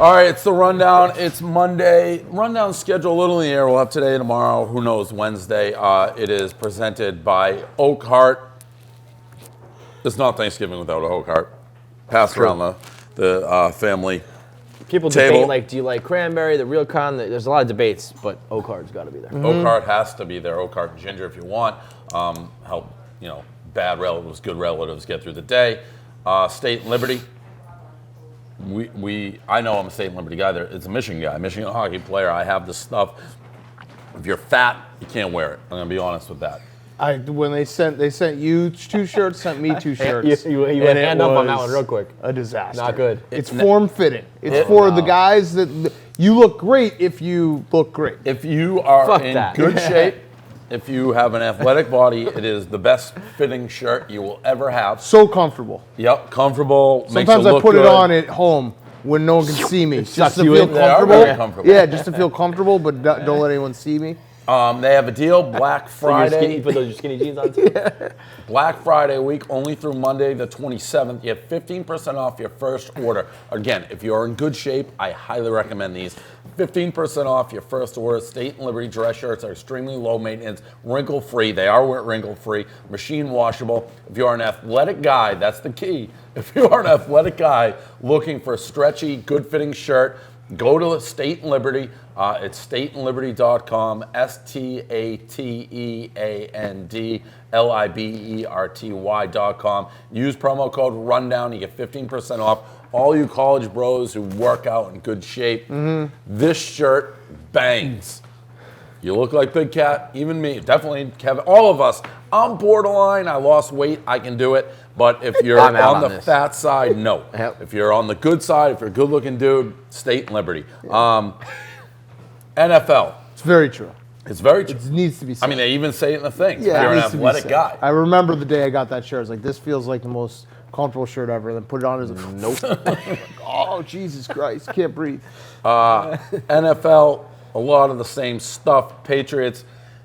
All right, it's the rundown. It's Monday. Rundown schedule a little in the air. We'll have today and tomorrow. Who knows? Wednesday. It is presented by Oak Heart. It's not Thanksgiving without a Oak Heart. Passed around the family. People debate, like, do you like cranberry, the real con? There's a lot of debates, but Oak Heart's got to be there. Mm-hmm. Oak Heart has to be there. Oak Heart and ginger if you want. Help, bad relatives, good relatives get through the day. State and Liberty. I know I'm a State and Liberty guy. It's a Michigan guy, Michigan hockey player. I have this stuff. If you're fat, you can't wear it. I'm gonna be honest with that. When they sent you 2 shirts, sent me 2 shirts. you went hand up on that one real quick. A disaster. Not good. It's form fitting. It's for the guys that you look great if you look great. If you are good shape, if you have an athletic body, it is the best fitting shirt you will ever have. So comfortable. Yep, comfortable. Sometimes I put it on at home when no one can see me, just to feel comfortable. Yeah, just to feel comfortable, but don't let anyone see me. They have a deal, Black Friday. You put those skinny jeans on too? Black Friday week, only through Monday the 27th. You have 15% off your first order. Again, if you're in good shape, I highly recommend these. 15% off your first order. State and Liberty dress shirts are extremely low maintenance, wrinkle-free. They are wrinkle-free, machine washable. If you're an athletic guy, that's the key. If you are an athletic guy looking for a stretchy, good-fitting shirt, go to State and Liberty. It's stateandliberty.com, STATEANDLIBERTY.com. Use promo code RUNDOWN. You get 15% off. All you college bros who work out in good shape, this shirt bangs. You look like Big Cat, even me, definitely Kevin, all of us. I'm borderline, I lost weight, I can do it. But if you're on the fat side, no. If you're on the good side, if you're a good looking dude, State and Liberty. NFL. It's very true. It's very true. It needs to be said. I mean, they even say it in the things. Yeah, if you're an athletic guy. I remember the day I got that shirt. I was like, this feels like the most comfortable shirt ever. And then put it on, it was like, nope. Oh, Jesus Christ, can't breathe. NFL, a lot of the same stuff. Patriots,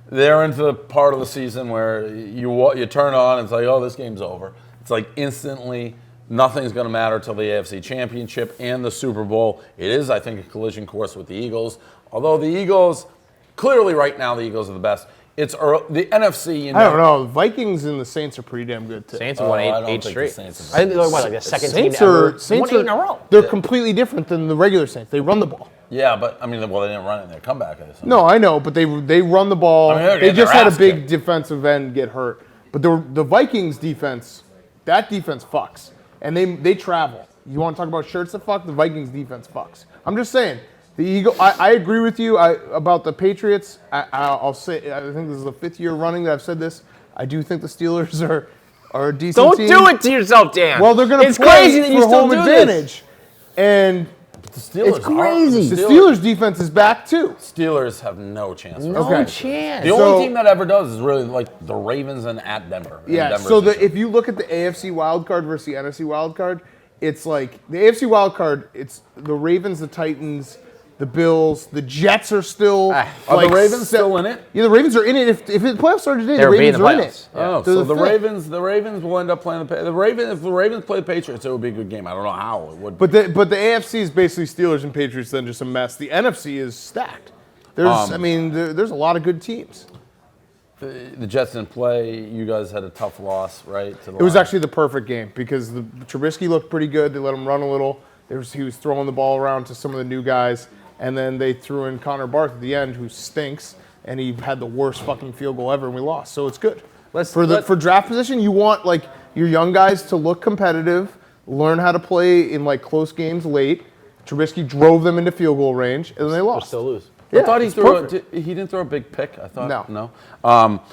they're into the part of the season where you turn on and it's like, oh, this game's over. It's like instantly nothing's going to matter till the AFC Championship and the Super Bowl. It is, I think, a collision course with the Eagles. Although the Eagles, clearly right now the Eagles are the best. It's the NFC, I don't know. The Vikings and the Saints are pretty damn good too. Saints have won eight straight. I think they're like the second team ever. Saints won 8 in a row. They're completely different than the regular Saints. They run the ball. Yeah, but I mean, well, they didn't run it in their comeback. No, I know, but they run the ball. I mean, they just had a big defensive end get hurt. But the Vikings defense, that defense fucks. And they travel. You want to talk about shirts that fuck? The Vikings defense fucks. I'm just saying. The Eagle. I agree with you about the Patriots. I'll say I think this is the 5th year running that I've said this. I do think the Steelers are a decent team. Don't do it to yourself, Dan. Well, they're going to play for home advantage. And the Steelers it's crazy. The Steelers defense is back too. Steelers have no chance. No chance. The only team that ever does is really like the Ravens and at Denver. Yeah. So if you look at the AFC wild card versus the NFC wild card, it's like the AFC wild card. It's the Ravens, the Titans, the Bills, the Jets are still. Are the Ravens still in it? Yeah, the Ravens are in it. If the playoffs started today, the Ravens are in it. Oh, so the Ravens will end up playing the Ravens. If the Ravens play the Patriots, it would be a good game. I don't know how it would. But the AFC is basically Steelers and Patriots, then just a mess. The NFC is stacked. There's a lot of good teams. The Jets didn't play. You guys had a tough loss, right? It was actually the perfect game because Trubisky looked pretty good. They let him run a little. He was throwing the ball around to some of the new guys. And then they threw in Connor Barth at the end, who stinks, and he had the worst fucking field goal ever, and we lost. So it's good. For draft position, you want like your young guys to look competitive, learn how to play in like close games late. Trubisky drove them into field goal range, and then they lost. Still lose. Yeah, I thought he didn't throw a big pick. I thought no.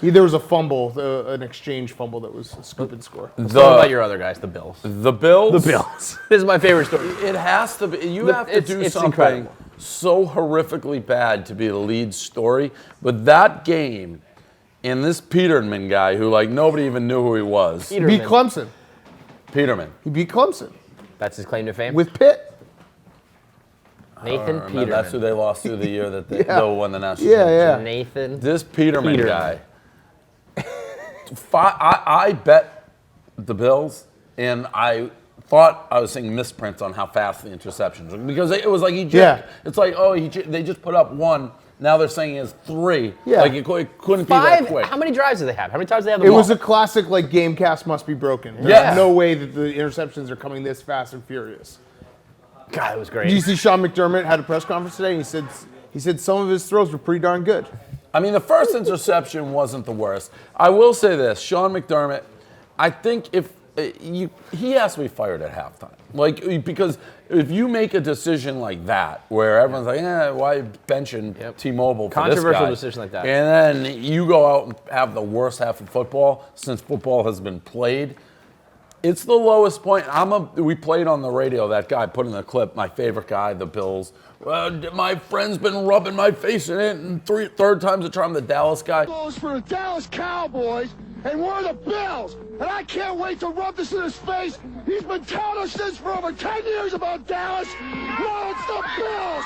There was a fumble, an exchange fumble that was a scoop and score. What about your other guys, the Bills? The Bills. This is my favorite story. It has to be. You have to do something incredible. So horrifically bad to be the lead story, but that game and this Peterman guy who like nobody even knew who he was. He beat Clemson. Peterman. He beat Clemson. That's his claim to fame? With Pitt. Nathan Peterman. That's who they lost to the year that they won the national championship. Nathan. This Peterman guy. I bet the Bills, and I thought I was seeing misprints on how fast the interceptions were, because it was like he jigged. Yeah. It's like, they just put up 1. Now they're saying it's 3. Yeah. Like it couldn't be 5. that quick. How many drives do they have? How many times do they have the It ball? was a classic, like, Gamecast must be broken. There's Yeah. no way that the interceptions are coming this fast and furious. God, it was great. Did you see Sean McDermott had a press conference today? And he said some of his throws were pretty darn good. I mean, the first interception wasn't the worst. I will say this, Sean McDermott, I think he has to be fired at halftime. Like, because if you make a decision like that, where everyone's like, why benching T-Mobile for this guy? Controversial decision like that. And then you go out and have the worst half of football since football has been played. It's the lowest point. We played on the radio, that guy put in the clip, my favorite guy, the Bills. My friend's been rubbing my face in it, and third time's a charm, the Dallas guy. Goes for the Dallas Cowboys, and we're the Bills. And I can't wait to rub this in his face. He's been telling us this for over 10 years about Dallas. No, it's the Bills.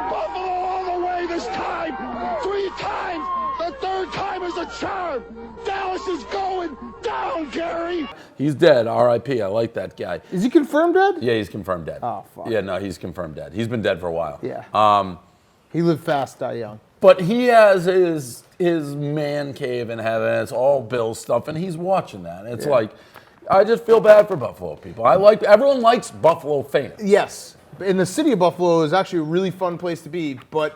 Buffalo all the way this time. 3 times. The 3rd time is a charm. Dallas is going down, Gary. He's dead, R.I.P. I like that guy. Is he confirmed dead? Yeah, he's confirmed dead. Oh, fuck. Yeah, no, he's confirmed dead. He's been dead for a while. Yeah. He lived fast, die young. But he has his man cave in heaven. It's all Bill stuff, and he's watching that. It's like, I just feel bad for Buffalo people. Everyone likes Buffalo fans. Yes. And the city of Buffalo is actually a really fun place to be, but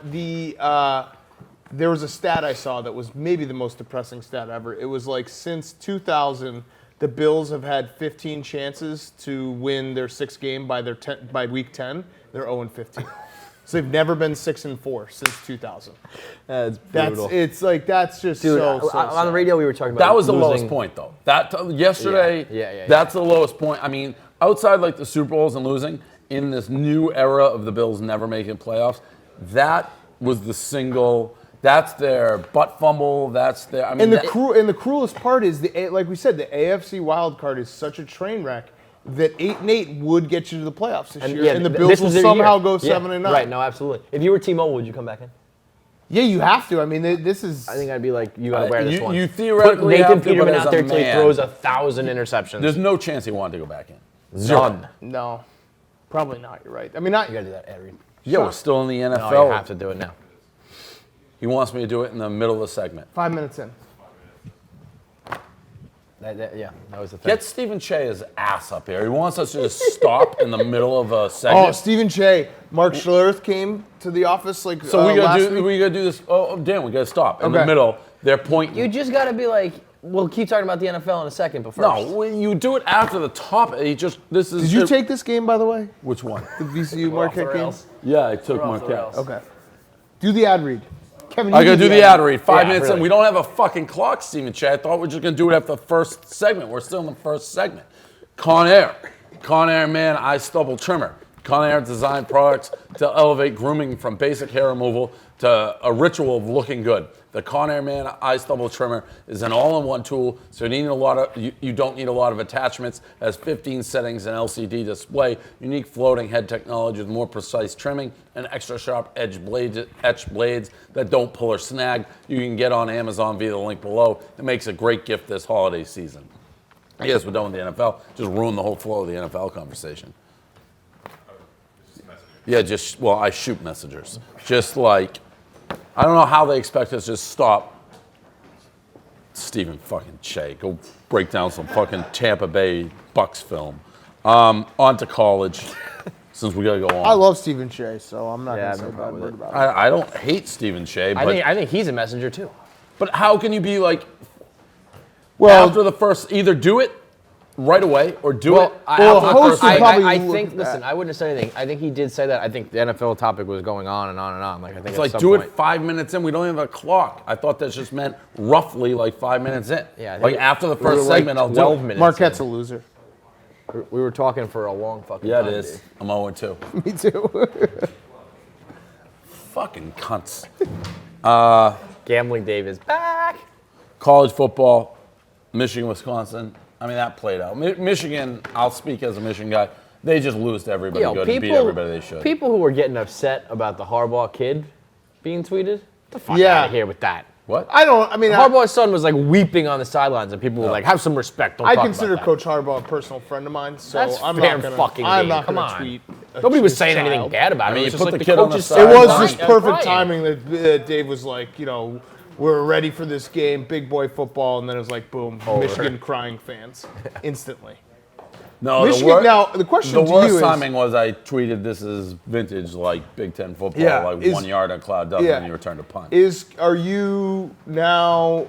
there was a stat I saw that was maybe the most depressing stat ever. It was like since 2000, the Bills have had 15 chances to win their 6th game by week 10. They're 0-15. So they've never been 6-4 since 2000. That's brutal. That's just Dude, so on the radio we were talking about That was the losing. lowest point, though. Yesterday, Yeah. that's the lowest point. I mean, outside like the Super Bowls and losing, in this new era of the Bills never making playoffs, that was the single. That's their butt fumble. That's their. I mean, and the cruelest part is like we said, the AFC wild card is such a train wreck that 8-8 would get you to the playoffs this year, and the Bills will somehow go 7-9. Right? No, absolutely. If you were T-Mobile, would you come back in? Yeah, you have to. I mean, this is. I think I'd be like, you got to wear this one. You theoretically Put have Nathan to, Peterman but as out there a until he man, throws 1,000 interceptions. There's no chance he wanted to go back in. None. No, probably not. You're right. I mean, not. You got to do that, Ed Reed. Yeah, we're still in the NFL. No, you have to do it now. He wants me to do it in the middle of the segment. 5 minutes in. Yeah, that was the thing. Get Stephen Che's ass up here. He wants us to just stop in the middle of a segment. Oh, Stephen Che. Mark Schlereth came to the office like So we last gotta week. do this. Oh, damn, we gotta stop in the Okay. middle. They're pointing. You just got to be like, we'll keep talking about the NFL in a second, but first. No, when you do it after the top. This is. Did you take this game, by the way? Which one? The VCU We're off the Marquette game? rails. Yeah, I took We're off the Marquette. rails. Okay. Do the ad read. Kevin, I gotta do the ad read. 5 Yeah, minutes in. really. We don't have a fucking clock, Stephen Che. I thought we were just gonna do it after the first segment. We're still in the first segment. Conair, Man Eye Stubble Trimmer. Conair designed products to elevate grooming from basic hair removal to a ritual of looking good. The Conair Man Eye Stubble Trimmer is an all-in-one tool, so you don't need a lot of attachments. It has 15 settings and LCD display, unique floating head technology with more precise trimming, and extra sharp etched blades that don't pull or snag. You can get on Amazon via the link below. It makes a great gift this holiday season. Yes, we're done with the NFL. Just ruined the whole flow of the NFL conversation. Yeah, I shoot messengers. Just like, I don't know how they expect us to just stop. Stephen fucking Che, go break down some fucking Tampa Bay Bucks film. On to college, since we gotta go on. I love Stephen Che, so I'm not Yeah, going to say no a bad problem word with about it. I don't hate Stephen Che, but I think he's a messenger too. how can you be like, Well, after the first, either do it right away or do Well, it I- well, after the host first would segment. probably I look think. at Listen, that. I wouldn't have said anything. I think he did say that. I think the NFL topic was going on and on and on. Like I think It's at like, some do point, it 5 minutes in. We don't even have a clock. I thought that just meant roughly like 5 minutes in. Yeah, I think like after the we were first like segment, I'll do 12 it. minutes. Marquette's a loser. We were talking for a long fucking Yeah, time. it is. dude. I'm 0-2. Me too. Fucking cunts. Gambling Dave is back. College football, Michigan, Wisconsin. I mean, that played out. Michigan, I'll speak as a Michigan guy. They just lose to everybody good and beat everybody they should. People who were getting upset about the Harbaugh kid being tweeted, get the fuck Yeah. out of here with that. What? I mean, Harbaugh's son was like weeping on the sidelines, and people were like, "Have some respect." Don't I talk consider about that. Coach Harbaugh a personal friend of mine, so That's I'm fair not gonna. fucking I'm game. not Come gonna on. tweet. Nobody was his saying anything child. bad about it. I mean, It you was just put like the kid on the coach's side. son It was crying. just perfect Crying. timing that Dave was like, we're ready for this game, big boy football, and then it was like, boom, Michigan crying fans instantly. No, Michigan. Now the question the to worst you is, timing was I tweeted this is vintage like Big Ten football, Yeah, like is- 1 yard on cloud dozen yeah. and you return to punt. are you now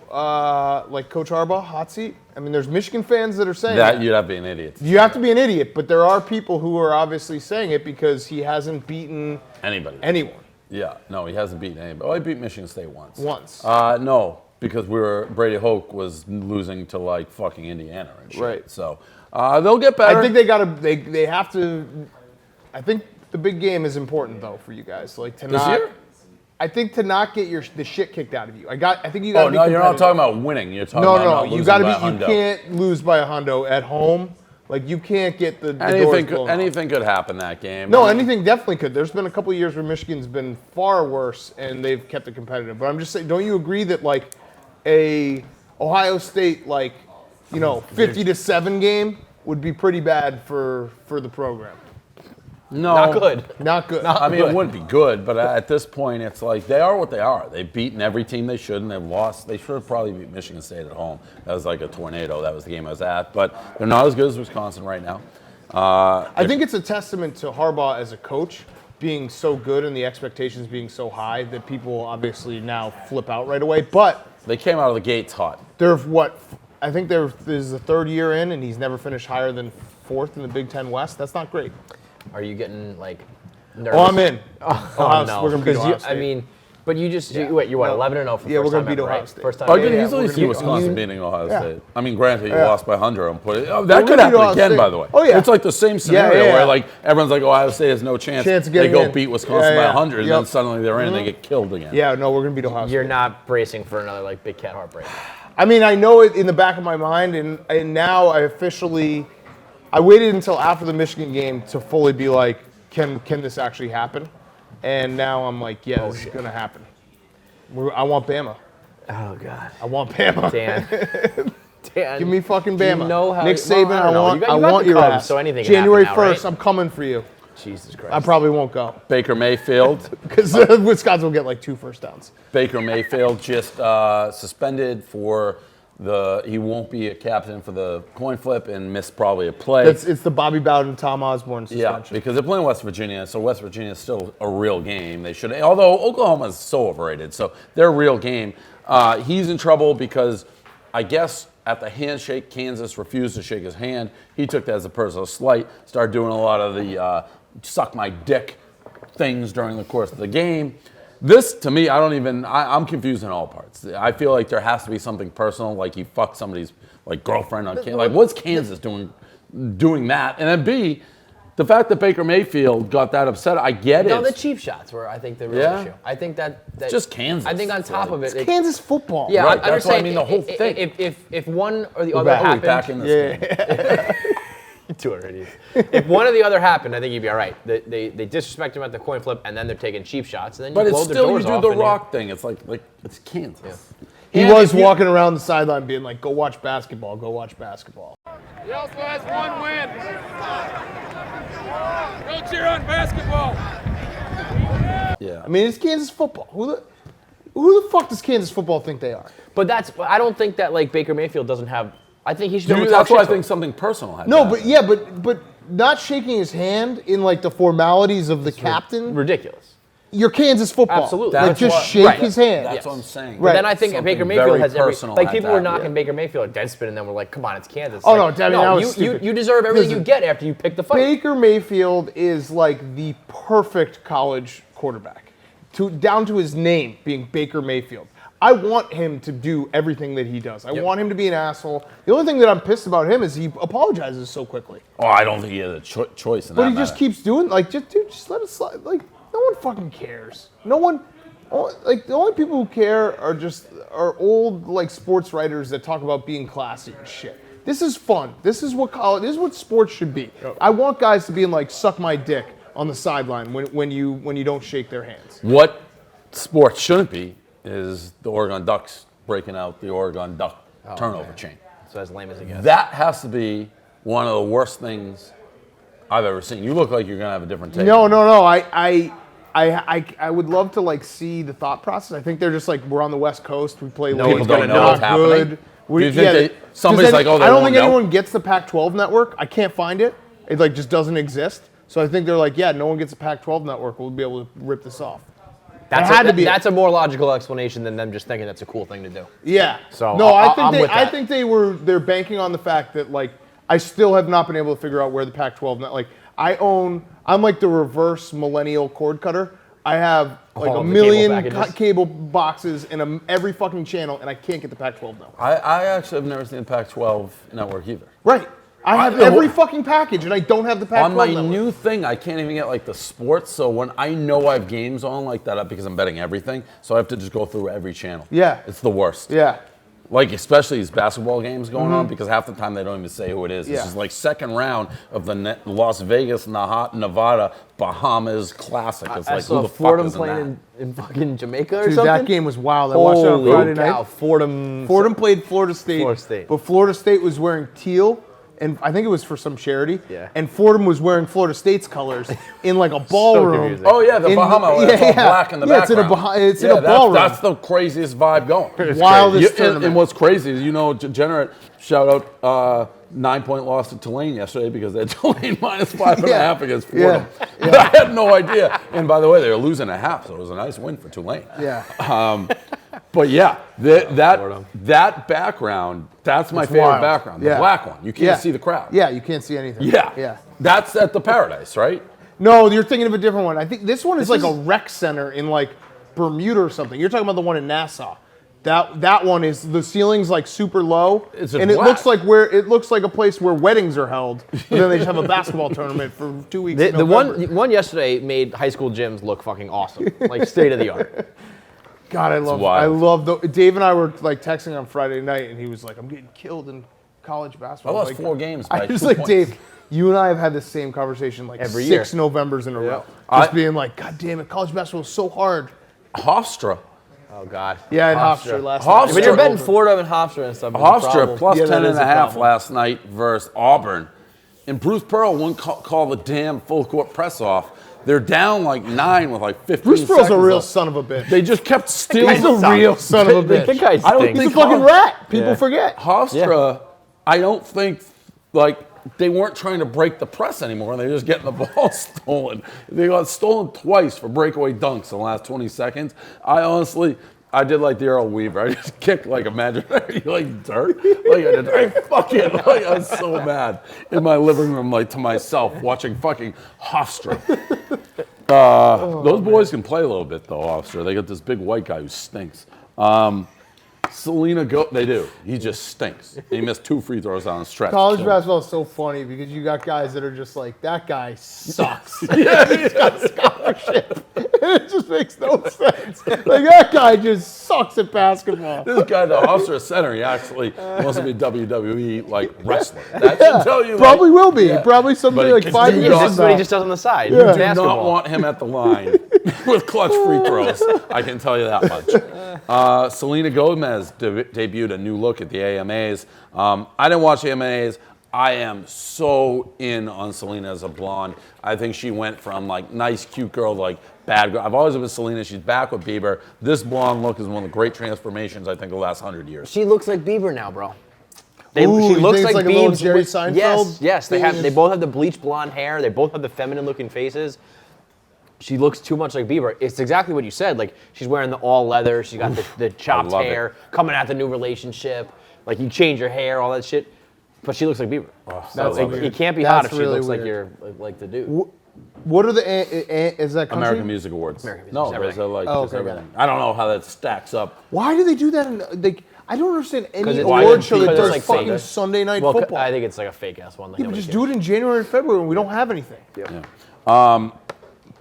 like Coach Harbaugh hot seat? I mean, there's Michigan fans that are saying That you'd have to be an idiot. You have to be an idiot, but there are people who are obviously saying it because he hasn't beaten Anybody. anyone Yeah, no, he hasn't beaten anybody. Oh, he beat Michigan State once. once. No, because Brady Hoke was losing to like fucking Indiana and shit. Right. So they'll get better. I think they have to. I think the big game is important though for you guys. Like to This not. year? I think to not get the shit kicked out of you. I think you got. Oh no, you're not talking about winning. You're talking No, about no, not you losing got to by a be. You hundo. can't lose by a hundo at home. Like you can't get the doors Anything, blown off. anything could happen that game. No, I mean, anything definitely could. There's been a couple of years where Michigan's been far worse and they've kept it competitive. But I'm just saying, don't you agree that like a Ohio State 50-7 game would be pretty bad for the program? No, Not good. Not good. I mean, it wouldn't be good, but at this point, it's like they are what they are. They've beaten every team they should, and they've lost. They should have probably beat Michigan State at home. That was like a tornado. That was the game I was at. But they're not as good as Wisconsin right now. I think it's a testament to Harbaugh as a coach being so good and the expectations being so high that people obviously now flip out right away. But They came out of the gates hot. they're I think this is the third year in, and he's never finished higher than fourth in the Big Ten West. That's not great. Are you getting like nervous? Oh, I'm in. Oh, no. We're gonna beat 'Cause Ohio I State. mean, but you just you're what No. 11-0 for Yeah, first we're gonna time beat ever, Ohio right? State. First time. I ever. could yeah, easily we're see gonna- Wisconsin beating Ohio Yeah. State. I mean, granted, you Yeah. lost by 100 and put it. Oh, We're that could gonna beat happen Ohio again, State. by the way. Oh, yeah. It's like the same scenario yeah. where like everyone's like, Ohio State has no chance. Chance of They getting go in. beat Wisconsin by Yeah, yeah. 100, and Yep. then suddenly they're in and they get killed again. Yeah, no, we're gonna beat Ohio State. You're not bracing for another like big cat heartbreak. I mean, I know it in the back of my mind, and now I waited until after the Michigan game to fully be like, can this actually happen? And now I'm like, yeah, this is gonna happen. I want Bama. Oh God. I want Bama. Dan. Give me fucking Do you Bama. know how- Nick well, Saban, I don't know. I You got want the your Cubs, ass. so anything can January happen now, 1st, right? I'm coming for you. Jesus Christ. I probably won't go Baker Mayfield. because Wisconsin will get like 2 first downs. Baker Mayfield just suspended for he won't be a captain for the coin flip and missed probably a play. It's the Bobby Bowden, Tom Osborne Yeah, suspension. because they're playing West Virginia, so West Virginia is still a real game. They should, although Oklahoma is so overrated, so they're a real game. He's in trouble because I guess at the handshake, Kansas refused to shake his hand. He took that as a personal slight, started doing a lot of the suck my dick things during the course of the game. This, to me, I'm confused in all parts. I feel like there has to be something personal, like he fucked somebody's like girlfriend on Kansas. Like, what's Kansas doing that? And then B, the fact that Baker Mayfield got that upset, I get No, the it. cheap shots were, I think, the real Yeah? issue. I think that just Kansas. I think on top of it, it Kansas football. yeah, Right, I'm that's just what I saying, mean, the whole thing. If one or the other back. Are we back happened, in this game? two already. If one or the other happened, I think you'd be all right. They disrespect him at the coin flip, and then they're taking cheap shots, and then But you it's blow their still, you doors do off. the and you- rock thing. It's like it's Kansas. He And was if you- walking around the sideline being like, go watch basketball, go watch basketball. He also has one win. Go cheer on basketball. Yeah. I mean, it's Kansas football. Who the fuck does Kansas football think they are? But I don't think that like Baker Mayfield doesn't have. I think he should be able to That's talk why I shit to think something personal had No, to but happen. but not shaking his hand in like the formalities of the captain. him. Ridiculous. You're Kansas football. Absolutely. Like That's just what- shake right. his hand. That's Yes. what I'm saying. Right. Then I think Something Baker Mayfield very has every. personal Like had people to were happen. knocking Baker Mayfield at Deadspin, and then we're like, come on, it's Kansas. Oh, Like, no, I mean, that was you stupid. you deserve everything you Listen, get after you pick the fight. Baker Mayfield is like the perfect college quarterback, down to his name being Baker Mayfield. I want him to do everything that he does. I want him to be an asshole. The only thing that I'm pissed about him is he apologizes so quickly. Oh, I don't think he has a choice in that. But he just matter. keeps doing just let it slide. Like no one fucking cares. No one. Like the only people who care are old like sports writers that talk about being classy and shit. This is fun. This is what sports should be. I want guys to be in like suck my dick on the sideline when you don't shake their hands. What sports shouldn't be is the Oregon Ducks breaking out the Oregon Duck turnover chain. So as lame as it gets. That has to be one of the worst things I've ever seen. You look like you're gonna have a different take. No. I would love to like see the thought process. I think they're just like we're on the West Coast. We play late. People don't know what's happening. Do you think somebody's like, oh, they I don't won't think know? anyone gets the Pac-12 network. I can't find it. It like just doesn't exist. So I think they're like, yeah, no one gets a Pac-12 network. We'll be able to rip this off. That's a more logical explanation than them just thinking that's a cool thing to do. Yeah. So no, I think they're banking on the fact that like I still have not been able to figure out where the Pac-12 net. Like I'm like the reverse millennial cord cutter. I have like a million cable boxes in every fucking channel, and I can't get the Pac-12 now. I actually have never seen the Pac-12 network either. Right. I have every fucking package, and I don't have the Pac-12 On my network. new thing, I can't even get like the sports. So when I know I have games on like that, because I'm betting everything, so I have to just go through every channel. Yeah. It's the worst. Yeah. Like especially these basketball games going on, because half the time they don't even say who it is. Yeah. This is like second round of the Las Vegas, Nevada, Bahamas Classic. It's I like saw who the fuck Fordham is in playing that? in fucking Jamaica or Dude, something. that game was wild. I watched it on Holy Friday cow, night. Fordham played Florida State. But Florida State was wearing teal, and I think it was for some charity. Yeah. And Fordham was wearing Florida State's colors in like a ballroom. confusing. Oh yeah, the Bahama. Where it's all black in the background. It's in a ballroom. That's the craziest vibe going. Wildest tournament. And what's crazy is, Degenerate, shout out 9-point loss to Tulane yesterday because they had Tulane minus 5.5 against Fordham. I had no idea. And by the way, they were losing at half, so it was a nice win for Tulane. Yeah. But yeah, that background, that's my favorite wild. background, the Yeah. black one. You can't see the crowd. Yeah, you can't see anything. Yeah. That's at the Paradise, right? No, you're thinking of a different one. I think this one is like a rec center in like Bermuda or something. You're talking about the one in Nassau. That one is the ceiling's like super low, and it looks like a place where weddings are held. But then they just have a basketball tournament for 2 weeks. The one yesterday made high school gyms look fucking awesome, like state of the art. God, I love Dave and I were like texting on Friday night, and he was like, "I'm getting killed in college basketball." I lost 4 games by I was 2 like, points. Dave, you and I have had the same conversation like Every 6 year. Novembers in a row. I- Just being like, God damn it, college basketball is so hard. Hofstra. Oh God. Yeah, and Hofstra. Hofstra last Hofstra. night. When you're betting Fordham and Hofstra and stuff, it's a Hofstra problem. plus Yeah, that 10 is and a a half problem. last night versus Auburn. And Bruce Pearl wouldn't call the damn full court press off. They're down like 9 with like 15 Bruce Pearl's a seconds real left. son of a bitch. They just kept stealing. He's a real son of a bitch. That guy I don't stinks. He's a think fucking rat. People forget. Hofstra, I don't think like they weren't trying to break the press anymore. They were just getting the ball stolen. They got stolen twice for breakaway dunks in the last 20 seconds. I did like the Earl Weaver. I just kicked like imaginary like dirt. Like I was so mad in my living room, like to myself, watching fucking Hofstra. Those boys can play a little bit though, Hofstra. They got this big white guy who stinks. Selena, they do. He just stinks. He missed 2 free throws on a stretch. College basketball is so funny because you got guys that are just like, that guy sucks. He's got a scholarship. It just makes no sense. Like, that guy just sucks at basketball. This guy, the Hofstra center, he actually wants to be WWE like wrestler. That should tell you. Probably will be. Yeah. Probably someday, But like 5 you years know, This from is what he now. just does on the side. Yeah. Do not Basketball. want him at the line with clutch free throws. I can tell you that much. Selena Gomez debuted a new look at the AMAs. I didn't watch the AMAs. I am so in on Selena as a blonde. I think she went from like nice, cute girl to like bad girl. I've always been with Selena. She's back with Bieber. This blonde look is one of the great transformations I think of the last 100 years. She looks like Bieber now, bro. Ooh, She you looks think it's like a little Biebs Jerry with- Seinfeld Yes. thing? They both have the bleached blonde hair. They both have the feminine-looking faces. She looks too much like Bieber. It's exactly what you said. Like she's wearing the all leather. She got the chopped love hair. Coming out the new relationship. Like you change your hair, all that shit. But she looks like Bieber. That's Like, weird. it can't be That's hot if she really looks like weird. you're like the dude. What are the, is that country? American Music Awards. American Music, no, just those everything. are like Oh, just okay, got everything. I don't know how that stacks up. Why do they do that? I don't understand any it's- award show that because it's does like fucking fake. Sunday night Well, football. I think it's like a fake ass one. Like Yeah, but just do it in January and February when we don't have anything.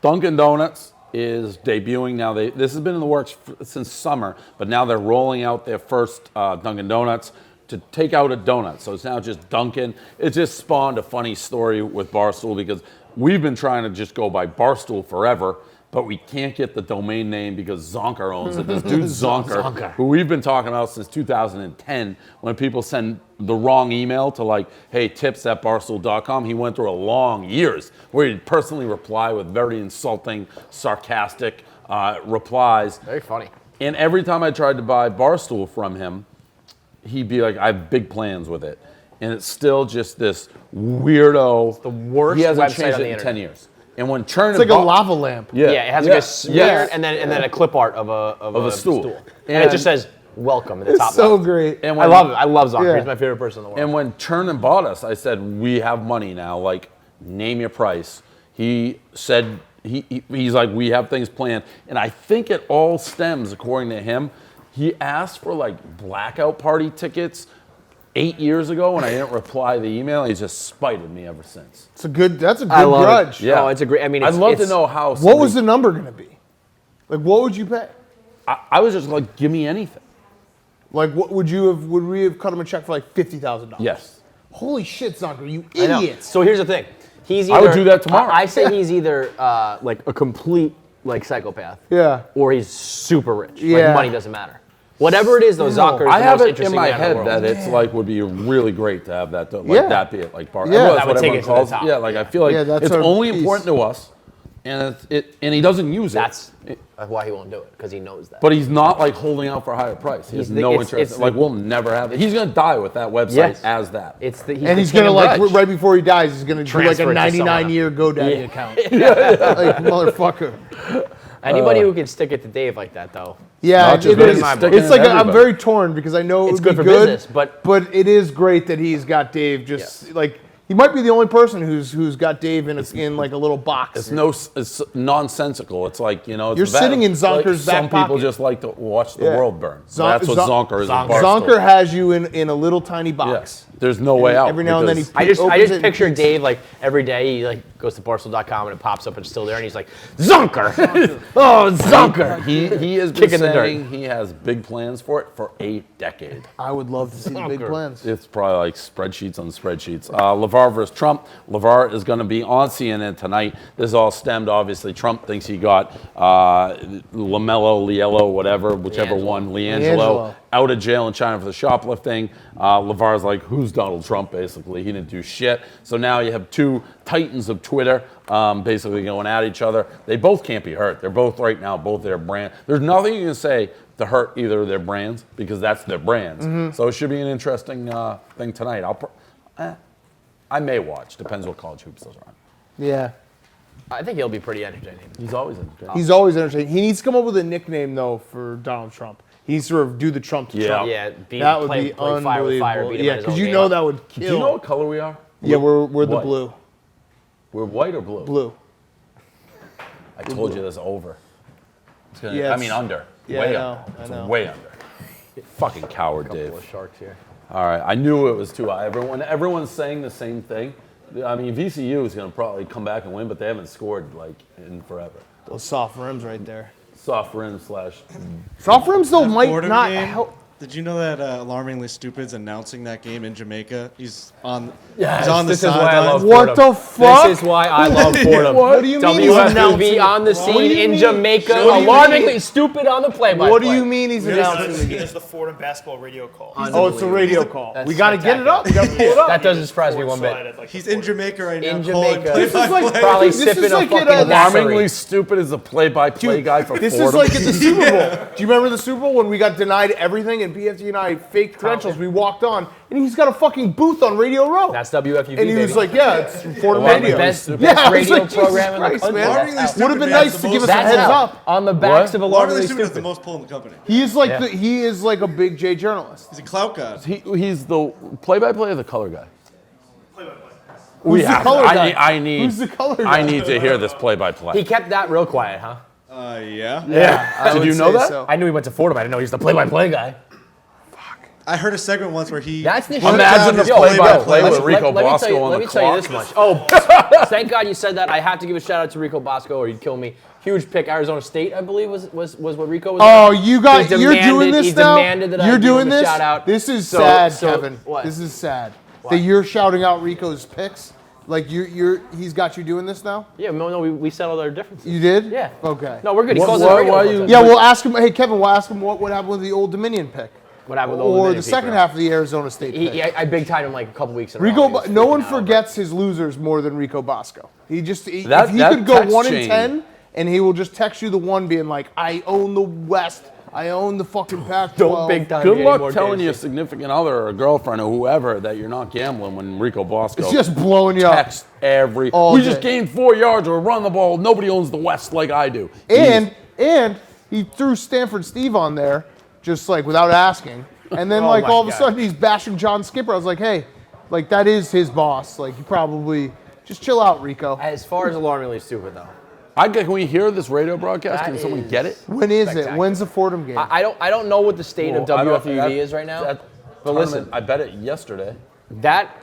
Dunkin Donuts is debuting now. This has been in the works since summer, but now they're rolling out their first Dunkin Donuts to take out a donut. So it's now just Dunkin. It just spawned a funny story with Barstool because we've been trying to just go by Barstool forever. but we can't get the domain name because Zonker owns it. This dude Zonker, who we've been talking about since 2010, when people send the wrong email to like, hey, tips@barstool.com, he went through a long years where he'd personally reply with very insulting, sarcastic replies. Very funny. And every time I tried to buy Barstool from him, he'd be like, I have big plans with it. And it's still just this weirdo. It's the worst he hasn't website changed on the it in internet. 10 years. And when Churn It's like a lava lamp. Yeah, it has like a smear and then a clip art of a stool. And it just says welcome at the top. It's so left. great. And I love it. I love Zonker. Yeah. He's my favorite person in the world. And when Churn bought us, I said, we have money now. Like, name your price. He said, he's like, we have things planned. And I think it all stems, according to him, he asked for like blackout party tickets 8 years ago, and I didn't reply the email. He's just spited me ever since. That's a good love grudge. it. Yeah. Oh, it's a great. I mean, I'd love to know how. What was the number going to be? Like, what would you pay? I was just like, give me anything. Like, what would you have? Would we have cut him a check for like $50,000? Yes. Holy shit, Zonker, you I know. idiots! So here's the thing. He's I either, would do that tomorrow. I say he's either like a complete like psychopath. Yeah. Or he's super rich. Yeah. Like money doesn't matter. Whatever it is, though, Zonker is I the have most it interesting in my man in the head world. that it's like would be really great to have that, like Yeah. that be it, like bar. Yeah. That's That would what take everyone it to the calls top. Yeah, like I feel like Yeah, that's it's our only piece. important to us, and and he doesn't use That's it. why he won't do it, because he knows that. But he's not like holding out for a higher price. He has no it's interest. the- Like we'll never have it. He's gonna die with that website Yes. as that. It's the, And the he's king gonna of like grudge. right before he dies, he's gonna do like Transfer a it to someone 99-year GoDaddy Yeah. account. Like motherfucker. Anybody who can stick it to Dave like that, though. Yeah, Not it just is. him, sticking It's it like to I'm everybody. very torn because I know it It's would good be for good, business, but it is great that he's got Dave. Just like he might be the only person who's got Dave in like a little box. It's nonsensical. It's like it's You're bad. sitting in Zonker's Some back people pocket. just like to watch the Yeah. world burn. Zon- That's what Zon- Zonker is. at Barstool. Zonker has you in a little tiny box. Yes. There's no way out. Every now and then because- he I opens it just and picture peeks. Dave like every day he like goes to Barstool.com and it pops up and it's still there and he's like Zonker, oh Zonker. He has been Kicking the dirt. saying he has big plans for it for a decade. I would love to see the big Zonker. plans. It's probably like spreadsheets on spreadsheets. Lavar versus Trump. Lavar is going to be on CNN tonight. This all stemmed, obviously. Trump thinks he got Liello, whatever, whichever Liangelo. one, Liangelo. Liangelo, out of jail in China for the shoplifting. Lavar's like, who's Donald Trump, basically? He didn't do shit. So now you have two titans of Twitter basically going at each other. They both can't be hurt. They're both right now, both their brand. There's nothing you can say to hurt either of their brands because that's their brands. Mm-hmm. So it should be an interesting thing tonight. I may watch. Depends what college hoops those are on. Yeah. I think he'll be pretty entertaining. He's always entertaining. He's always entertaining. He needs to come up with a nickname though for Donald Trump. He needs to sort of do the Trump to Yeah. Trump. Yeah, That would play be fire with fire, unbelievable. beat him Yeah, at his because own you game. know that would kill. Do you know what color we are? Yeah, we're the What? blue. We're white or blue? Blue. I told you this over. It's gonna, Yeah, I mean under. yeah, way I know, under. I It's know. way under. Fucking coward, Dave. Couple of sharks here. All right, I knew it was too high. Everyone's saying the same thing. I mean, VCU is going to probably come back and win, but they haven't scored like in forever. Those soft rims right there. Soft rim slash. Soft rims though might Fordham not game, help. Did you know that Alarmingly Stupid's announcing that game in Jamaica? He's on. Yes, he's on the this is why I love sideline. What the fuck? This is why I love Fordham. What do you mean he's announcing? WFUV on the What do scene you in mean? Jamaica, What do you mean? alarmingly stupid on the play-by-play. What do you mean he's announcing the It's game? the Fordham basketball radio call. Oh, it's a radio call. That's We got to get it up. We got to pull it up. That doesn't surprise me one bit. Slide at, like, He's in Jamaica right now. In calling Jamaica. play-by-play. Probably This sipping is a like fucking at a- Alarmingly daiquiri. stupid is a play-by-play guy for This Fordham. is like at the Super Bowl. Do you remember the Super Bowl when we got denied everything and PFT and I faked credentials? We walked on and he's got a fucking booth on Radio Row. That's WFUV, and he was baby. like, "Yeah, it's Fordham One of the Radio." best I radio was program in the Jesus country. Christ, Alarmingly man. Stupid Would have been has nice the to give us most- a That's heads how. up. On the backs of Alarmingly alarmingly Stupid has the stupid. most pull in the company. He is like Yeah. he is like a big J journalist. He's a clout god. He's the play-by-play or the color guy? Who's the color guy? I need. Who's the color guy? I need to hear this play-by-play. He kept that real quiet, huh? Yeah. I Did would you know say that? so. I knew he went to Fordham. I didn't know he was the play-by-play guy. I heard a segment once where he. That's the Imagine the Yo, play-by-play let- with Rico let me tell Bosco you- on Let the me tell you clock. this much. Oh, thank God you said that. I have to give a shout out to Rico Bosco, or you'd kill me. Huge pick, Arizona State, I believe was what Rico was. Oh, at. you got He you're doing demanded- this he now. demanded that I You're give doing him a this. shout out. This is So- sad, so- Kevin. what? This is sad that you're shouting out Rico's picks. Like he's got you doing this now? Yeah, no, we settled our differences. You did? Yeah. Okay. No, we're good. He calls Why- it a why regular you- Yeah, we'll ask him. Hey, Kevin, we'll ask him what happened with the Old Dominion pick. What happened with Old Or Dominion the pick, second bro? half of the Arizona State pick. I big timed him like a couple weeks in a row. He was No one freaking out, forgets his losers more than Rico Bosco. If he That could go text 1-10, chain. and he will just text you the one being like, I own the West. I own the fucking Pac-12. Don't big time. Good me luck anymore, telling Casey. your significant other or girlfriend or whoever that you're not gambling when Rico Bosco It's just blowing you up. text every. All We day. just gained 4 yards or run the ball. Nobody owns the West like I do. And he threw Stanford Steve on there, just like without asking. And then Oh like my all of a God. sudden he's bashing John Skipper. I was like, hey, like that is his boss. Like you probably just chill out, Rico. As far as alarmingly stupid, though. Can we hear this radio broadcast? That Can someone is- get it? When is it? Spectacular. When's the Fordham game? I don't know what the state of Well, I don't- WFUV is right now. that But listen, tournament, I bet it yesterday. that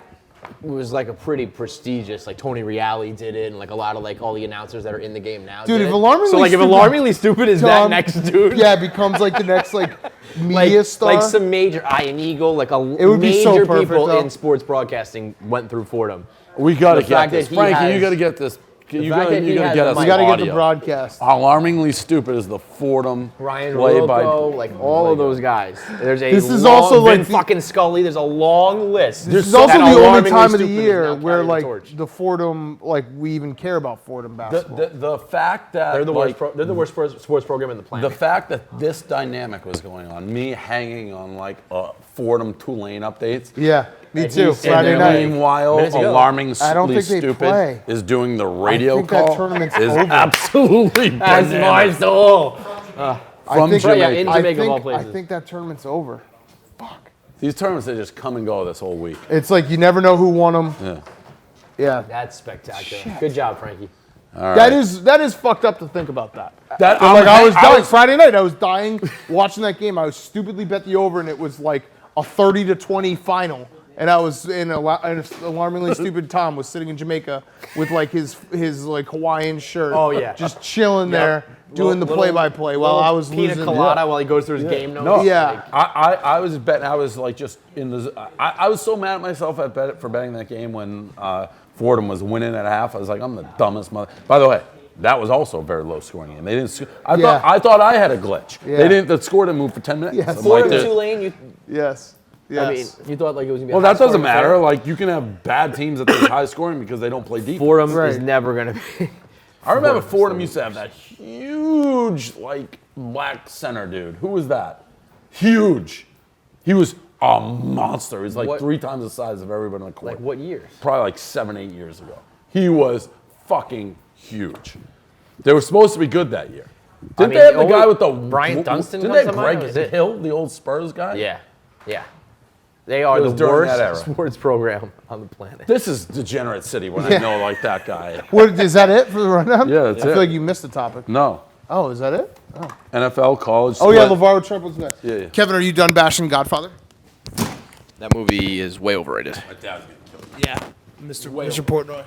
was like a pretty prestigious. Like Tony Reale did it, and like a lot of like all the announcers that are in the game now. Dude, did if it. alarmingly so like if stupid- alarmingly stupid is that Dumb. next dude. Yeah, it becomes like the next like media star. Like some major Ian Eagle, like a would be so major perfect, people though. in sports broadcasting went through Fordham. We got to The get fact this. that he Frankie, has- you got to get this. You fact got that he to has get a us mic. you got to get the audio. broadcast. Alarmingly stupid is the Fordham Ryan play by Rocco, like all of those guys. There's a This is long, also like Vin the- fucking Scully. There's a long list. This is that also the only alarmingly time of the stupid is year now where carrying the like torch. the Fordham, like we even care about Fordham basketball. the fact that They're the like, worst. They're the worst sports program in the planet. The fact that this dynamic was going on, me hanging on like Fordham Tulane updates. Yeah, me And too. he's sitting Friday there night. like- Meanwhile, minutes ago. alarmingly I don't think they stupid play. is doing the radio think that call. tournament's is over. absolutely That's my bananas. soul. From think- Jamaica. Yeah, in Jamaica of all I places. think that tournament's over. Fuck. These tournaments they just come and go this whole week. It's like you never know who won them. Yeah. Yeah. That's spectacular. Good job, Frankie. That is fucked up to think about that. That But, like I was dying Friday night. I was dying watching that game. I was stupidly bet the over, and it was like a 30-20 final. And I was in an alarmingly stupid. Tom was sitting in Jamaica with like his like Hawaiian shirt. Oh, yeah. just chilling there doing the play-by-play while I was pina losing. colada while he goes through his game notes. No, Yeah. I was betting. I was like just in the. I was so mad at myself for betting that game when Fordham was winning at half. I was like, I'm the dumbest mother. By the way, that was also a very low scoring game. They didn't. Yeah. I thought I had a glitch. Yeah. They didn't. The score didn't move for 10 minutes. Yes. I'm like, Fordham dude, Tulane. Yes. Yes. I mean, you thought like it was gonna be. well, a that doesn't high-scoring matter. affair. Like you can have bad teams that are high scoring because they don't play defense. Fordham is Right. never gonna be. I remember Fordham used to have that huge, like, black center dude. Who was that? Huge. He was a monster. He was like What- 3 times the size of everybody on the court. Like what years? Probably like 7, 8 years ago. He was fucking huge. They were supposed to be good that year. Didn't mean, they have the the guy only- with the Brian Dunstan Didn't comes they have to mind, or Greg is it- Hill, the old Spurs guy? Yeah, yeah. They are It the was during that era. worst sports program on the planet. This is degenerate city when I know like that guy. What is that? It for the rundown? Yeah, that's I it. feel like you missed the topic. No. Oh, is that it? Oh, NFL, college. oh yeah, split. LeVar Trump was next. Yeah, yeah. Kevin, are you done bashing Godfather? That movie is way overrated. Yeah, Mr. Portnoy.